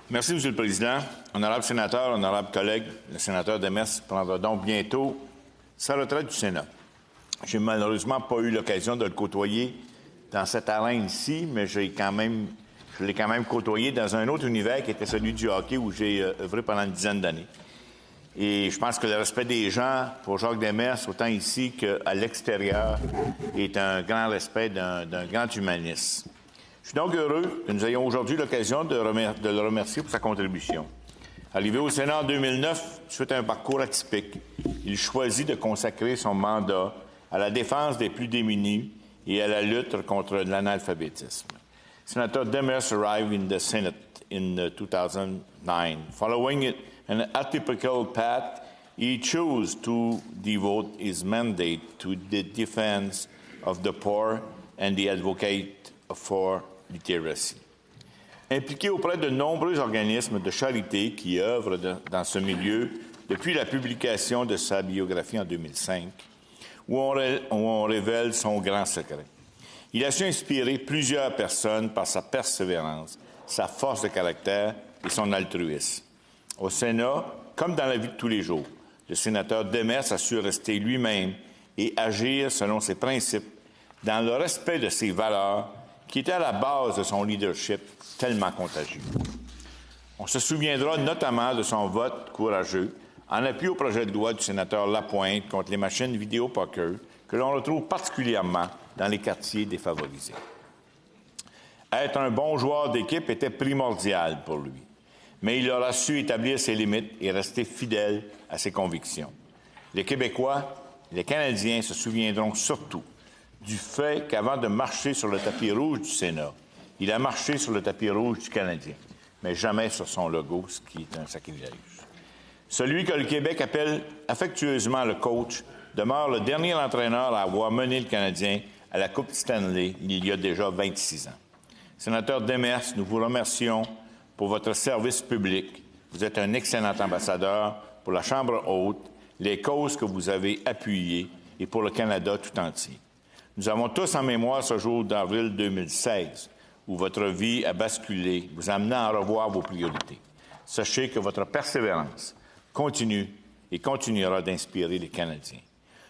Merci, M. le Président. Honorable sénateur, honorable collègue, le sénateur Demers prendra donc bientôt sa retraite du Sénat. J'ai malheureusement pas eu l'occasion de le côtoyer dans cette arène ici, mais je l'ai quand même côtoyé dans un autre univers qui était celui du hockey où j'ai œuvré pendant une dizaine d'années. Et je pense que le respect des gens pour Jacques Demers, autant ici qu'à l'extérieur, est un grand respect d'un grand humaniste. Je suis donc heureux que nous ayons aujourd'hui l'occasion de le remercier pour sa contribution. Arrivé au Sénat en 2009, suite à un parcours atypique, il choisit de consacrer son mandat à la défense des plus démunis et à la lutte contre l'analphabétisme. Senator Demers arrived in the Senate in 2009. Following an atypical path, he chose to devote his mandate to the defense of the poor and the advocate for literacy. Impliqué auprès de nombreux organismes de charité qui œuvrent dans ce milieu depuis la publication de sa biographie en 2005, où on révèle son grand secret. Il a su inspirer plusieurs personnes par sa persévérance, sa force de caractère et son altruisme. Au Sénat, comme dans la vie de tous les jours, le sénateur Demers a su rester lui-même et agir selon ses principes, dans le respect de ses valeurs, qui étaient à la base de son leadership tellement contagieux. On se souviendra notamment de son vote courageux en appui au projet de loi du sénateur Lapointe contre les machines vidéo poker, que l'on retrouve particulièrement dans les quartiers défavorisés. Être un bon joueur d'équipe était primordial pour lui, mais il aura su établir ses limites et rester fidèle à ses convictions. Les Québécois, les Canadiens se souviendront surtout du fait qu'avant de marcher sur le tapis rouge du Sénat, il a marché sur le tapis rouge du Canadien, mais jamais sur son logo, ce qui est un sacrilège. Celui que le Québec appelle affectueusement le coach demeure le dernier entraîneur à avoir mené le Canadien à la Coupe Stanley il y a déjà 26 ans. Sénateur Demers, nous vous remercions pour votre service public. Vous êtes un excellent ambassadeur pour la Chambre haute, les causes que vous avez appuyées et pour le Canada tout entier. Nous avons tous en mémoire ce jour d'avril 2016 où votre vie a basculé, vous amenant à revoir vos priorités. Sachez que votre persévérance continue et continuera d'inspirer les Canadiens.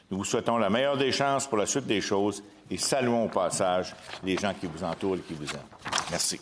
Nous vous souhaitons la meilleure des chances pour la suite des choses et saluons au passage les gens qui vous entourent et qui vous aiment. Merci.